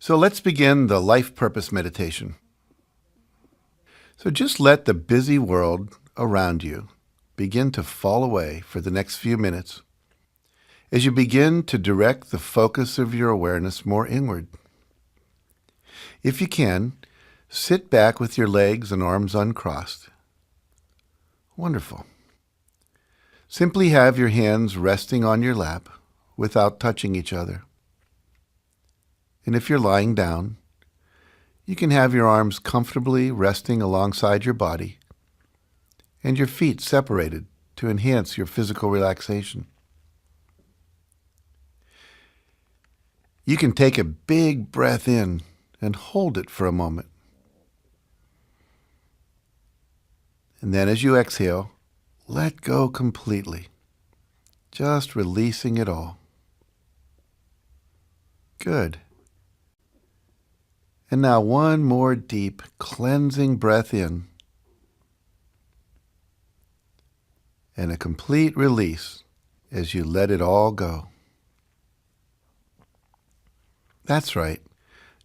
So let's begin the life purpose meditation. So just let the busy world around you begin to fall away for the next few minutes as you begin to direct the focus of your awareness more inward. If you can, sit back with your legs and arms uncrossed. Wonderful. Simply have your hands resting on your lap without touching each other. And if you're lying down, you can have your arms comfortably resting alongside your body and your feet separated to enhance your physical relaxation. You can take a big breath in and hold it for a moment. And then as you exhale, let go completely, just releasing it all. Good. And now one more deep, cleansing breath in, and a complete release as you let it all go. That's right.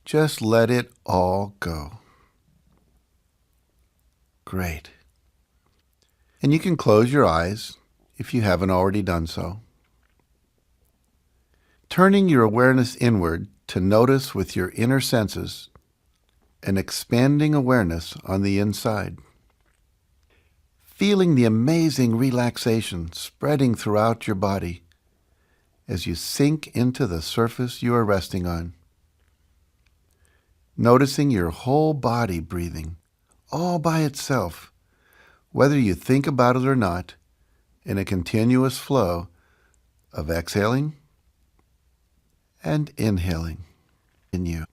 Just let it all go. Great. And you can close your eyes if you haven't already done so. Turning your awareness inward to notice with your inner senses an expanding awareness on the inside. Feeling the amazing relaxation spreading throughout your body as you sink into the surface you are resting on. Noticing your whole body breathing all by itself, whether you think about it or not, in a continuous flow of exhaling and inhaling in you.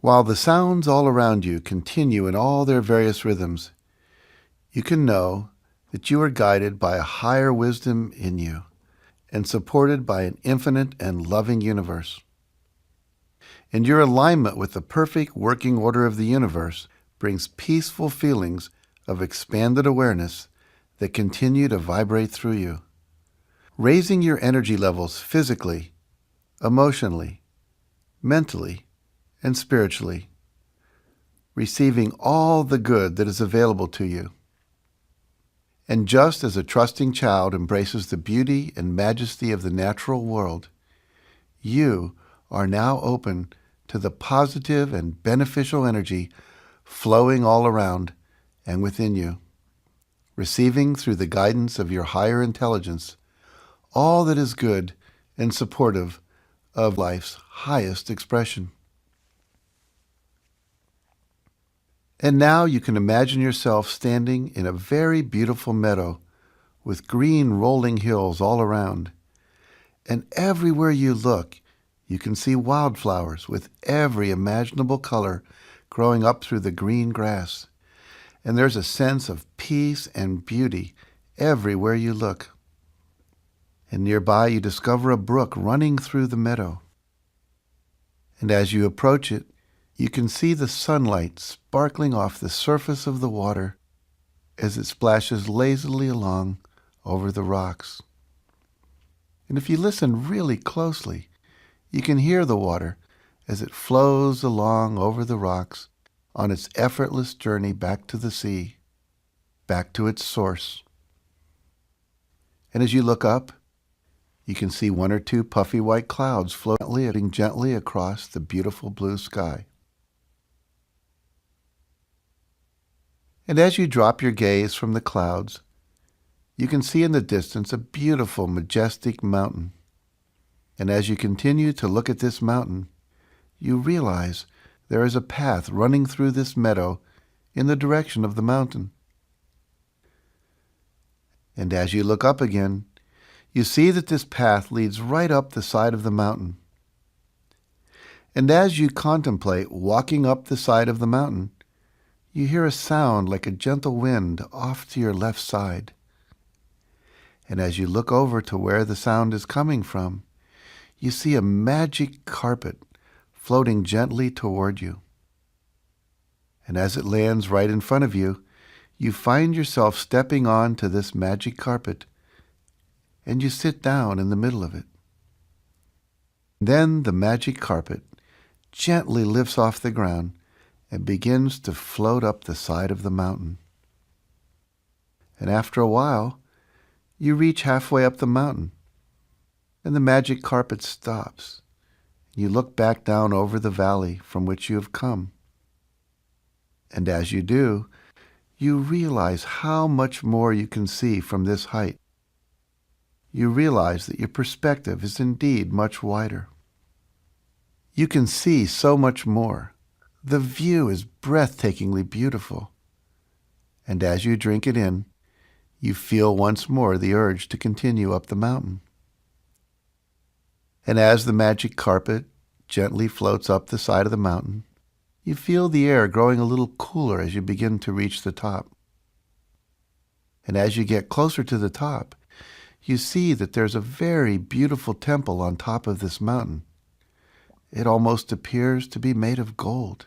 While the sounds all around you continue in all their various rhythms, you can know that you are guided by a higher wisdom in you and supported by an infinite and loving universe. And your alignment with the perfect working order of the universe brings peaceful feelings of expanded awareness that continue to vibrate through you, raising your energy levels physically, emotionally, mentally, and spiritually, receiving all the good that is available to you. And just as a trusting child embraces the beauty and majesty of the natural world, you are now open to the positive and beneficial energy flowing all around and within you, receiving through the guidance of your higher intelligence all that is good and supportive of life's highest expression. And now you can imagine yourself standing in a very beautiful meadow with green rolling hills all around. And everywhere you look, you can see wildflowers with every imaginable color growing up through the green grass. And there's a sense of peace and beauty everywhere you look. And nearby you discover a brook running through the meadow. And as you approach it, you can see the sunlight sparkling off the surface of the water as it splashes lazily along over the rocks. And if you listen really closely, you can hear the water as it flows along over the rocks on its effortless journey back to the sea, back to its source. And as you look up, you can see one or two puffy white clouds floating gently across the beautiful blue sky. And as you drop your gaze from the clouds, you can see in the distance a beautiful, majestic mountain. And as you continue to look at this mountain, you realize there is a path running through this meadow in the direction of the mountain. And as you look up again, you see that this path leads right up the side of the mountain. And as you contemplate walking up the side of the mountain, you hear a sound like a gentle wind off to your left side. And as you look over to where the sound is coming from, you see a magic carpet floating gently toward you. And as it lands right in front of you, you find yourself stepping onto this magic carpet, and you sit down in the middle of it. Then the magic carpet gently lifts off the ground and begins to float up the side of the mountain. And after a while, you reach halfway up the mountain, and the magic carpet stops. You look back down over the valley from which you have come. And as you do, you realize how much more you can see from this height. You realize that your perspective is indeed much wider. You can see so much more. The view is breathtakingly beautiful. And as you drink it in, you feel once more the urge to continue up the mountain. And as the magic carpet gently floats up the side of the mountain, you feel the air growing a little cooler as you begin to reach the top. And as you get closer to the top, you see that there's a very beautiful temple on top of this mountain. It almost appears to be made of gold.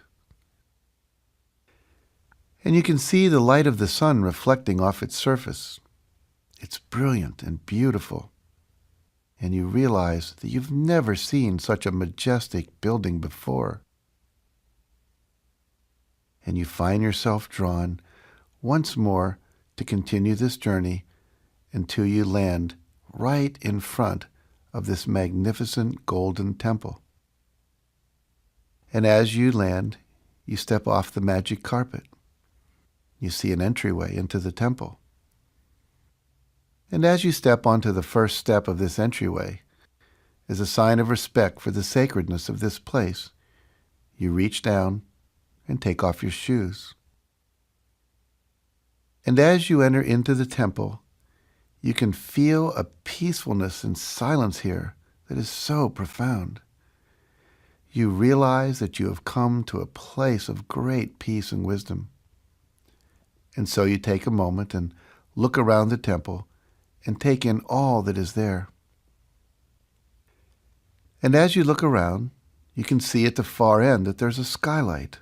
And you can see the light of the sun reflecting off its surface. It's brilliant and beautiful. And you realize that you've never seen such a majestic building before. And you find yourself drawn once more to continue this journey until you land right in front of this magnificent golden temple. And as you land, you step off the magic carpet. You see an entryway into the temple. And as you step onto the first step of this entryway, as a sign of respect for the sacredness of this place, you reach down and take off your shoes. And as you enter into the temple, you can feel a peacefulness and silence here that is so profound. You realize that you have come to a place of great peace and wisdom. And so you take a moment and look around the temple and take in all that is there. And as you look around, you can see at the far end that there's a skylight,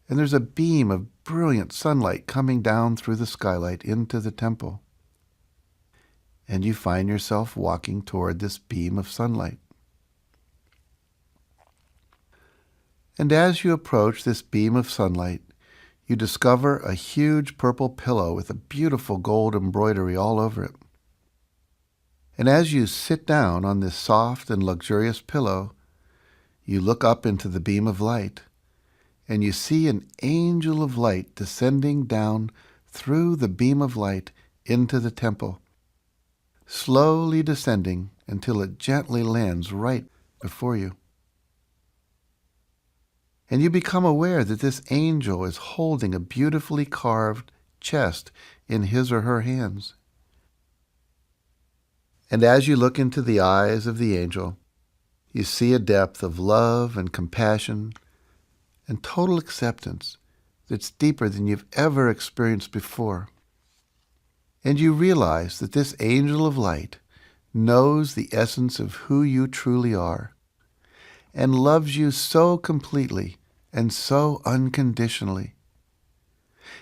and there's a beam of brilliant sunlight coming down through the skylight into the temple. And you find yourself walking toward this beam of sunlight. And as you approach this beam of sunlight, you discover a huge purple pillow with a beautiful gold embroidery all over it. And as you sit down on this soft and luxurious pillow, you look up into the beam of light, and you see an angel of light descending down through the beam of light into the temple, slowly descending until it gently lands right before you. And you become aware that this angel is holding a beautifully carved chest in his or her hands. And as you look into the eyes of the angel, you see a depth of love and compassion and total acceptance that's deeper than you've ever experienced before. And you realize that this angel of light knows the essence of who you truly are and loves you so completely and so unconditionally.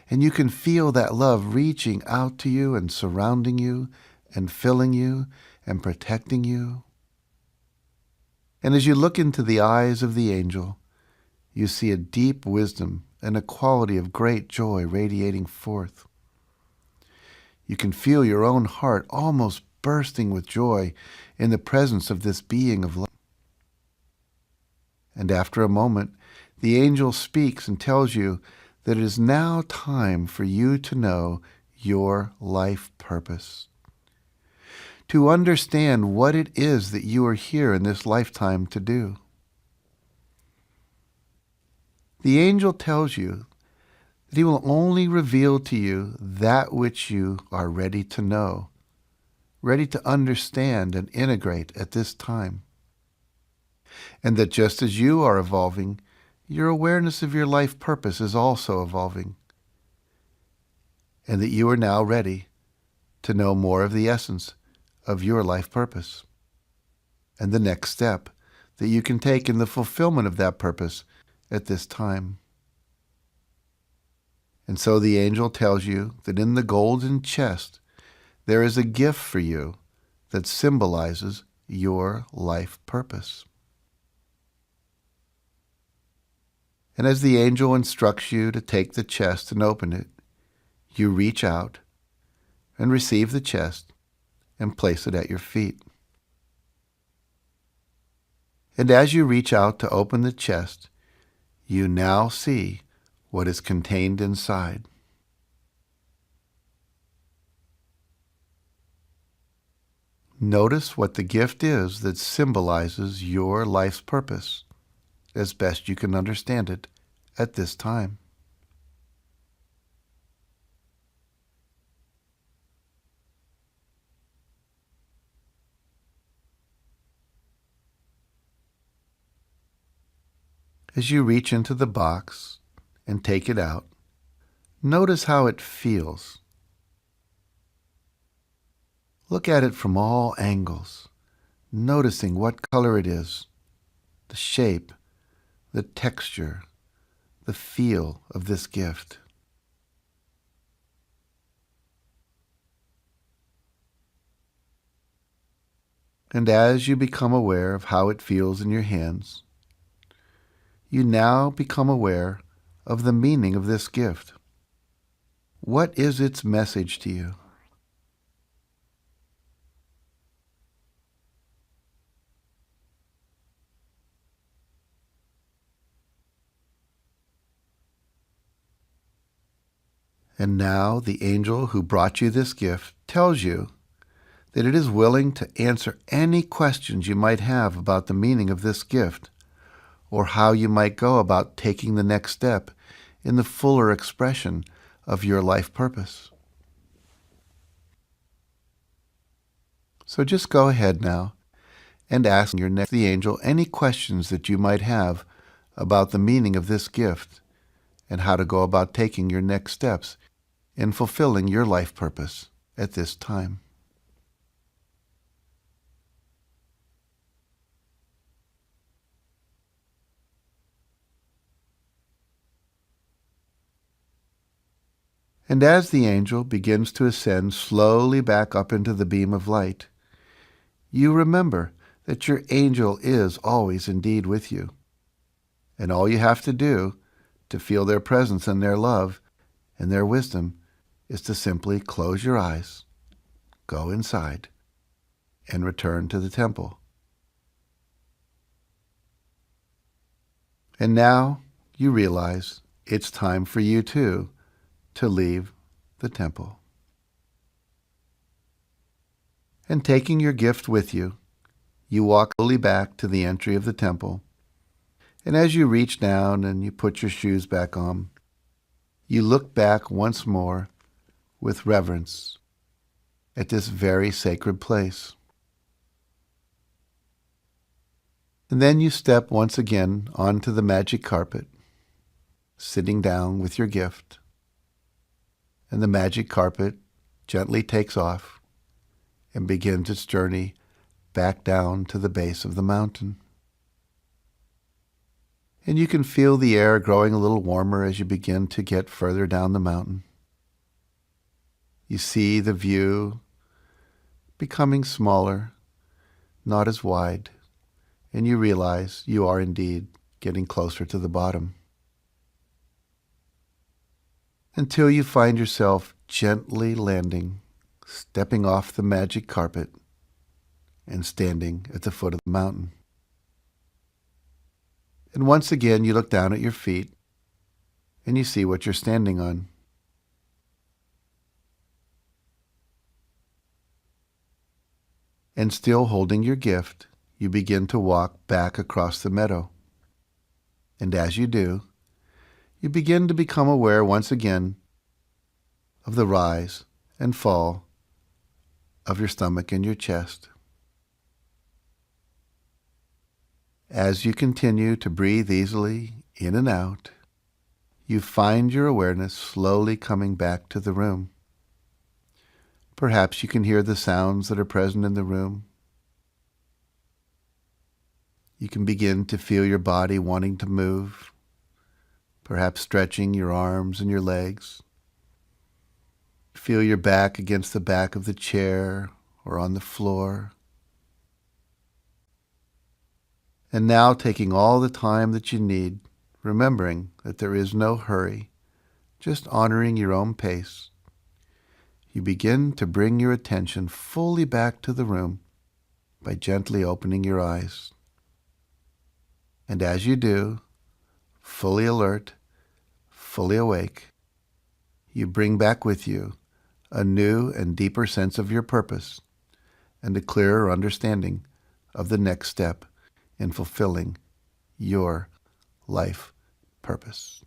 And you can feel that love reaching out to you and surrounding you and filling you and protecting you. And as you look into the eyes of the angel, you see a deep wisdom and a quality of great joy radiating forth. You can feel your own heart almost bursting with joy in the presence of this being of light. And after a moment, the angel speaks and tells you that it is now time for you to know your life purpose, to understand what it is that you are here in this lifetime to do. The angel tells you that he will only reveal to you that which you are ready to know, ready to understand and integrate at this time. And that just as you are evolving, your awareness of your life purpose is also evolving. And that you are now ready to know more of the essence of your life purpose and the next step that you can take in the fulfillment of that purpose at this time. And so the angel tells you that in the golden chest there is a gift for you that symbolizes your life purpose. And as the angel instructs you to take the chest and open it, you reach out and receive the chest and place it at your feet. And as you reach out to open the chest, you now see what is contained inside. Notice what the gift is that symbolizes your life's purpose, as best you can understand it at this time. As you reach into the box and take it out, notice how it feels. Look at it from all angles, noticing what color it is, the shape, the texture, the feel of this gift. And as you become aware of how it feels in your hands, you now become aware of the meaning of this gift. What is its message to you? And now the angel who brought you this gift tells you that it is willing to answer any questions you might have about the meaning of this gift, or how you might go about taking the next step in the fuller expression of your life purpose. So just go ahead now and ask the angel any questions that you might have about the meaning of this gift and how to go about taking your next steps in fulfilling your life purpose at this time. And as the angel begins to ascend slowly back up into the beam of light, you remember that your angel is always indeed with you. And all you have to do to feel their presence and their love and their wisdom is to simply close your eyes, go inside, and return to the temple. And now you realize it's time for you too to leave the temple. And taking your gift with you, you walk slowly back to the entry of the temple. And as you reach down and you put your shoes back on, you look back once more with reverence at this very sacred place. And then you step once again onto the magic carpet, sitting down with your gift. And the magic carpet gently takes off and begins its journey back down to the base of the mountain. And you can feel the air growing a little warmer as you begin to get further down the mountain. You see the view becoming smaller, not as wide, and you realize you are indeed getting closer to the bottom. Until you find yourself gently landing, stepping off the magic carpet, and standing at the foot of the mountain. And once again you look down at your feet, and you see what you're standing on. And still holding your gift, you begin to walk back across the meadow. And as you do, you begin to become aware once again of the rise and fall of your stomach and your chest. As you continue to breathe easily in and out, you find your awareness slowly coming back to the room. Perhaps you can hear the sounds that are present in the room. You can begin to feel your body wanting to move, perhaps stretching your arms and your legs. Feel your back against the back of the chair or on the floor. And now taking all the time that you need remembering that there is no hurry, just honoring your own pace, you begin to bring your attention fully back to the room by gently opening your eyes. And as you do, fully alert, fully awake, you bring back with you a new and deeper sense of your purpose and a clearer understanding of the next step in fulfilling your life purpose.